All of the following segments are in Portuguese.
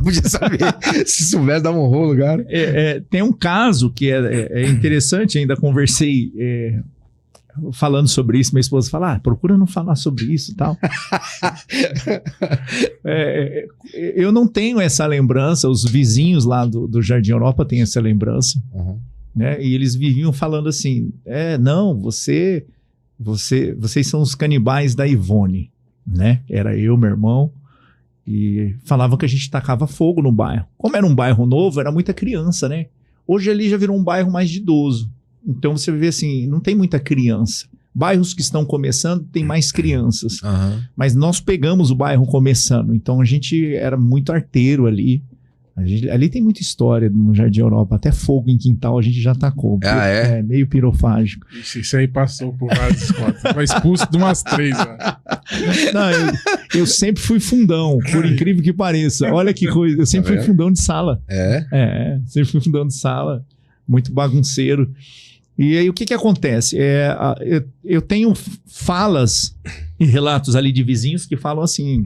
podia saber. Se soubesse, dava um rolo, cara. Tem um caso que é interessante, ainda conversei falando sobre isso, minha esposa fala, procura não falar sobre isso e tal. Eu não tenho essa lembrança, os vizinhos lá do Jardim Europa têm essa lembrança, né? E eles viviam falando assim, não, vocês são os canibais da Ivone, né? Era eu, meu irmão, e falavam que a gente tacava fogo no bairro. Como era um bairro novo, era muita criança, né? Hoje ali já virou um bairro mais de idoso. Então você vê assim, não tem muita criança. Bairros que estão começando tem mais crianças. Mas nós pegamos o bairro começando. Então a gente era muito arteiro ali. Ali tem muita história no Jardim Europa. Até fogo em quintal a gente já tacou. É meio pirofágico. Isso aí passou por várias escolas. Foi expulso de umas 3. Não, eu sempre fui fundão, por incrível que pareça. Olha que coisa. Eu sempre fui fundão de sala. Sempre fui fundão de sala. Muito bagunceiro. E aí o que acontece? Eu tenho falas e relatos ali de vizinhos que falam assim,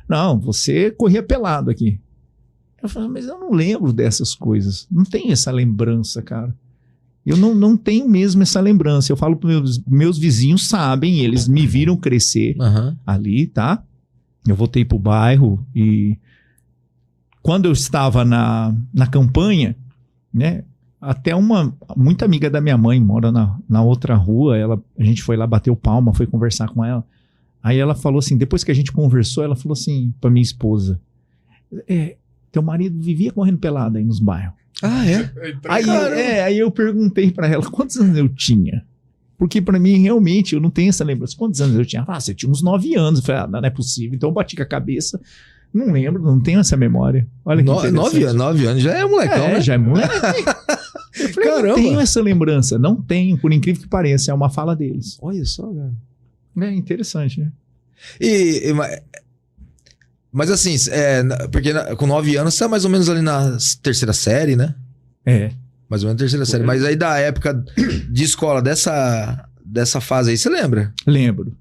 não, você corria pelado aqui. Eu falo, mas eu não lembro dessas coisas. Não tenho essa lembrança, cara. Eu não tenho mesmo essa lembrança. Eu falo para meus vizinhos sabem, eles me viram crescer ali, tá? Eu voltei pro bairro e quando eu estava na campanha, né? Até muita amiga da minha mãe mora na outra rua, a gente foi lá, bateu palma, foi conversar com ela. Aí ela falou assim, depois que a gente conversou, ela falou assim pra minha esposa, teu marido vivia correndo pelado aí nos bairros. Aí eu perguntei pra ela, quantos anos eu tinha? Porque pra mim, realmente, eu não tenho essa lembrança. Quantos anos eu tinha? Você tinha uns 9 anos. Eu falei, não é possível. Então eu bati com a cabeça. Não lembro, não tenho essa memória. Olha que 9 anos já é molecão, né? Já é moleque. Eu falei, caramba. Não tenho essa lembrança. Não tenho, por incrível que pareça. É uma fala deles. Olha só, cara. É interessante, né? Mas assim, porque com 9 anos você é mais ou menos ali na 3ª série, né? Mais ou menos na 3ª série. Mas aí da época de escola, dessa fase aí, você lembra? Lembro.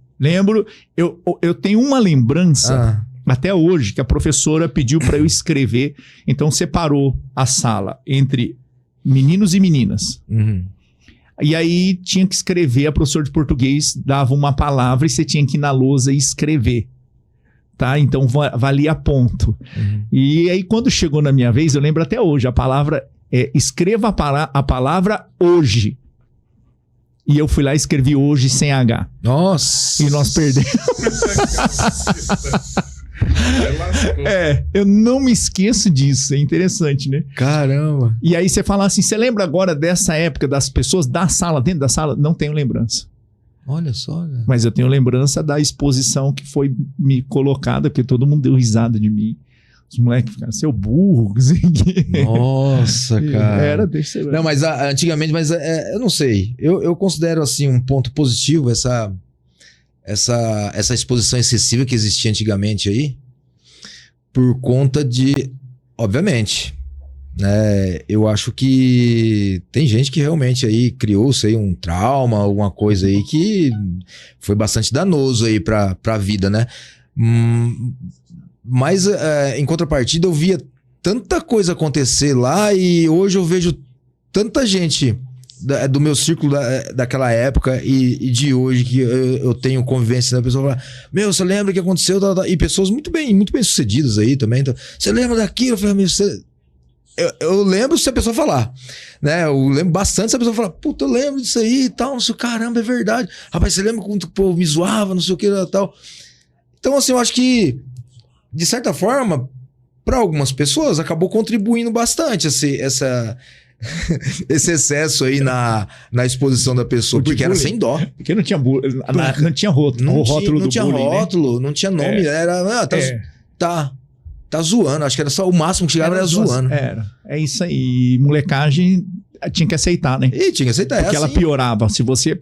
Eu tenho uma lembrança... Até hoje, que a professora pediu para eu escrever. Então, separou a sala entre meninos e meninas. E aí, tinha que escrever. A professora de português dava uma palavra e você tinha que ir na lousa e escrever. Tá? Então, valia ponto. E aí, quando chegou na minha vez, eu lembro até hoje, a palavra escreva a palavra hoje. E eu fui lá e escrevi hoje sem H. Nossa! E nós perdemos. Eu não me esqueço disso, é interessante, né? Caramba! E aí você fala assim, você lembra agora dessa época das pessoas da sala, dentro da sala? Não tenho lembrança. Olha só, cara. Mas eu tenho lembrança da exposição que foi me colocada, porque todo mundo deu risada de mim. Os moleques ficaram, seu burro. Nossa, cara. Era terceiro. Não, mas antigamente, eu não sei. Eu considero assim um ponto positivo essa exposição excessiva que existia antigamente aí, por conta de, obviamente, né? Eu acho que tem gente que realmente aí criou-se aí um trauma, alguma coisa aí que foi bastante danoso aí pra vida, né? Mas em contrapartida eu via tanta coisa acontecer lá e hoje eu vejo tanta gente do meu círculo daquela época e de hoje que eu tenho convivência da pessoa falar, você lembra o que aconteceu? E pessoas muito bem sucedidas aí também. Então, você lembra daquilo? Eu falei, eu lembro se a pessoa falar, né? Eu lembro bastante se a pessoa falar, puta, eu lembro disso aí e tal, não sei, caramba, é verdade. Rapaz, você lembra quando o povo me zoava, não sei o que e tal. Então, assim, eu acho que, de certa forma, para algumas pessoas, acabou contribuindo bastante esse excesso aí na exposição da pessoa, porque era sem dó. Porque não tinha não tinha rótulo, não tinha bullying, rótulo, né? Não tinha nome, era tá zoando, acho que era só o máximo que chegava era zoando. É isso aí, molecagem tinha que aceitar, né? E tinha que aceitar, porque ela piorava, se você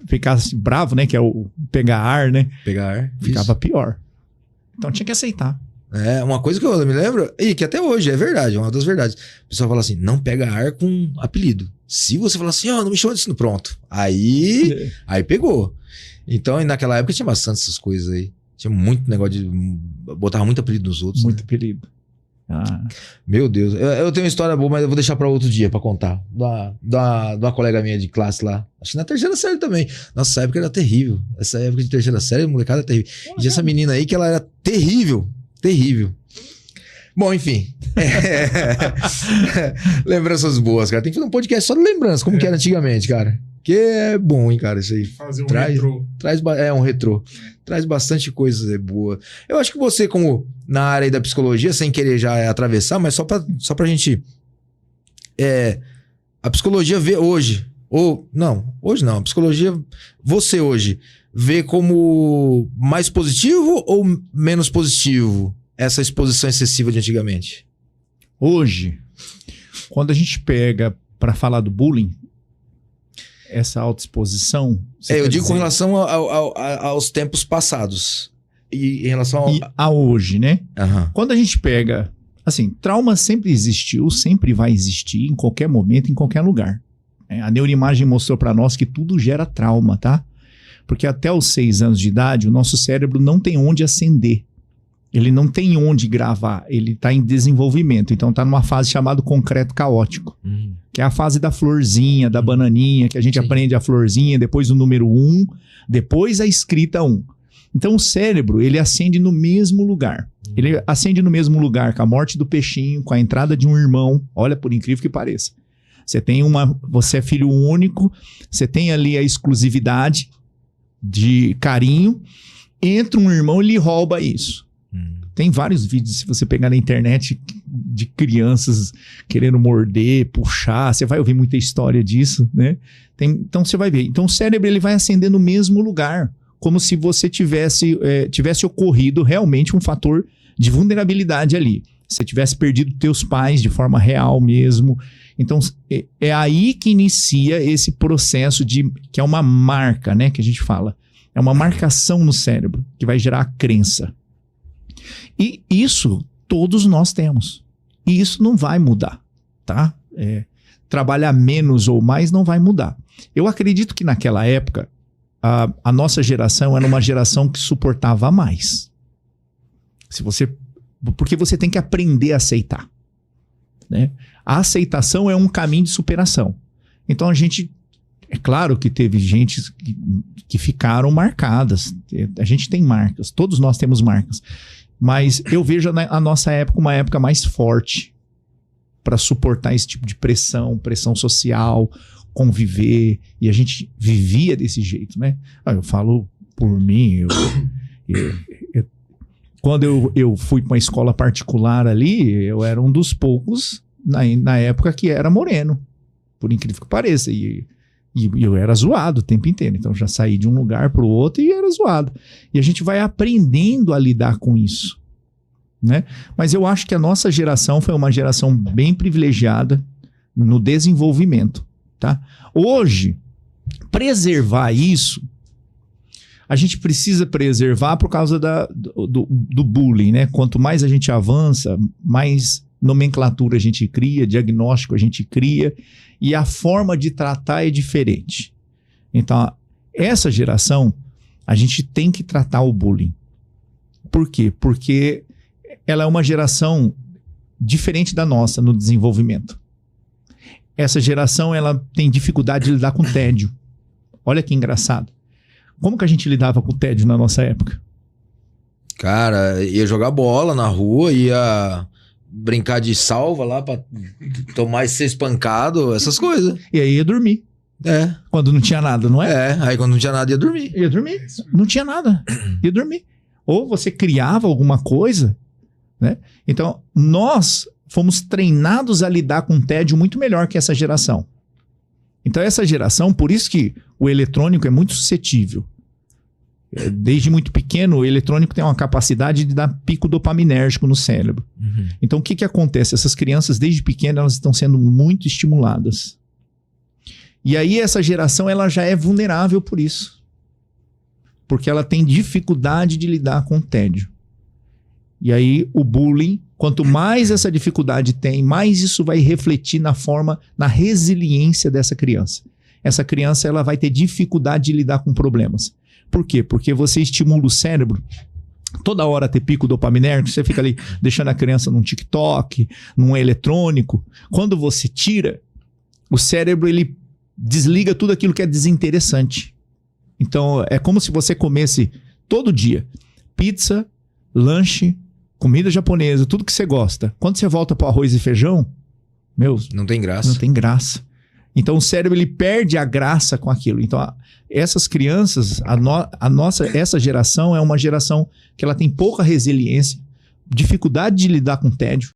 ficasse bravo, né, que é o pegar ar, né? Pegar ar. Ficava pior. Então tinha que aceitar. Uma coisa que eu me lembro, e que até hoje é verdade, é uma das verdades. O pessoal fala assim, não pega ar com apelido. Se você falar assim, não me chama disso, pronto. Aí pegou. Então, naquela época tinha bastante essas coisas aí. Tinha muito negócio de... Botava muito apelido nos outros. Muito apelido. Meu Deus. Eu tenho uma história boa, mas eu vou deixar pra outro dia pra contar. Da uma colega minha de classe lá. Acho que na terceira série também. Nossa, essa época era terrível. Essa época de terceira série, a molecada era terrível. E tinha essa menina aí que ela era terrível. Terrível. Bom, enfim. Lembranças boas, cara. Tem que fazer um podcast só de lembranças, como que era antigamente, cara. Que é bom, hein, cara, isso aí. Fazer um retrô. Um retrô. Traz bastante coisa boa. Eu acho que você, como na área aí da psicologia, sem querer já atravessar, mas só pra gente... a psicologia vê hoje... hoje não. A psicologia, você hoje, vê como mais positivo ou menos positivo essa exposição excessiva de antigamente? Hoje, quando a gente pega para falar do bullying, essa autoexposição... Eu digo com relação aos tempos passados. E em relação a hoje, né? Uhum. Quando a gente pega... Assim, trauma sempre existiu, sempre vai existir, em qualquer momento, em qualquer lugar. A neuroimagem mostrou para nós que tudo gera trauma, tá? Porque até os 6 anos de idade, o nosso cérebro não tem onde acender. Ele não tem onde gravar, ele está em desenvolvimento. Então está numa fase chamada concreto caótico, que é a fase da florzinha, da bananinha, que a gente aprende a florzinha, depois o número 1, depois a escrita 1. Então o cérebro, ele acende no mesmo lugar. Ele acende no mesmo lugar com a morte do peixinho, com a entrada de um irmão. Olha, por incrível que pareça. Você é filho único, você tem ali a exclusividade de carinho, entra um irmão e lhe rouba isso. Tem vários vídeos, se você pegar na internet, de crianças querendo morder, puxar. Você vai ouvir muita história disso, né? Então você vai ver. Então o cérebro, ele vai acender no mesmo lugar, como se você tivesse ocorrido realmente um fator de vulnerabilidade ali. Você tivesse perdido teus pais de forma real mesmo. Então é aí que inicia esse processo que é uma marca, né? Que a gente fala. É uma marcação no cérebro que vai gerar a crença. E isso todos nós temos. E isso não vai mudar, tá? Trabalhar menos ou mais não vai mudar. Eu acredito que naquela época, a nossa geração era uma geração que suportava mais. Porque você tem que aprender a aceitar, né? A aceitação é um caminho de superação. Então é claro que teve gente que ficaram marcadas. A gente tem marcas, todos nós temos marcas. Mas eu vejo a nossa época uma época mais forte para suportar esse tipo de pressão social, conviver. E a gente vivia desse jeito, né? Eu falo por mim. Quando eu fui para uma escola particular ali, eu era um dos poucos na época que era moreno. Por incrível que pareça. E eu era zoado o tempo inteiro. Então já saí de um lugar para o outro e era zoado. E a gente vai aprendendo a lidar com isso, né? Mas eu acho que a nossa geração foi uma geração bem privilegiada no desenvolvimento, tá? Hoje, preservar isso, a gente precisa preservar por causa do bullying, né? Quanto mais a gente avança, mais nomenclatura a gente cria, diagnóstico a gente cria, e a forma de tratar é diferente. Então, essa geração, a gente tem que tratar o bullying. Por quê? Porque ela é uma geração diferente da nossa no desenvolvimento. Essa geração, ela tem dificuldade de lidar com tédio. Olha que engraçado. Como que a gente lidava com tédio na nossa época? Cara, ia jogar bola na rua, ia brincar de salva lá pra tomar e ser espancado, essas coisas. E aí ia dormir. Quando não tinha nada, não é? Aí quando não tinha nada ia dormir. Ia dormir. Não tinha nada. Ia dormir. Ou você criava alguma coisa, né? Então, nós fomos treinados a lidar com tédio muito melhor que essa geração. Então, essa geração, por isso que o eletrônico é muito suscetível. Desde muito pequeno, o eletrônico tem uma capacidade de dar pico dopaminérgico no cérebro. Então, o que acontece? Essas crianças, desde pequenas, elas estão sendo muito estimuladas. E aí, essa geração, ela já é vulnerável por isso. Porque ela tem dificuldade de lidar com o tédio. E aí, o bullying, quanto mais essa dificuldade tem, mais isso vai refletir na resiliência dessa criança. Essa criança, ela vai ter dificuldade de lidar com problemas. Por quê? Porque você estimula o cérebro toda hora ter pico dopaminérgico, você fica ali deixando a criança num TikTok, num eletrônico. Quando você tira, o cérebro ele desliga tudo aquilo que é desinteressante. Então é como se você comesse todo dia pizza, lanche, comida japonesa, tudo que você gosta. Quando você volta para o arroz e feijão, não tem graça. Não tem graça. Então o cérebro ele perde a graça com aquilo. Então essas crianças, essa geração é uma geração que ela tem pouca resiliência, dificuldade de lidar com tédio.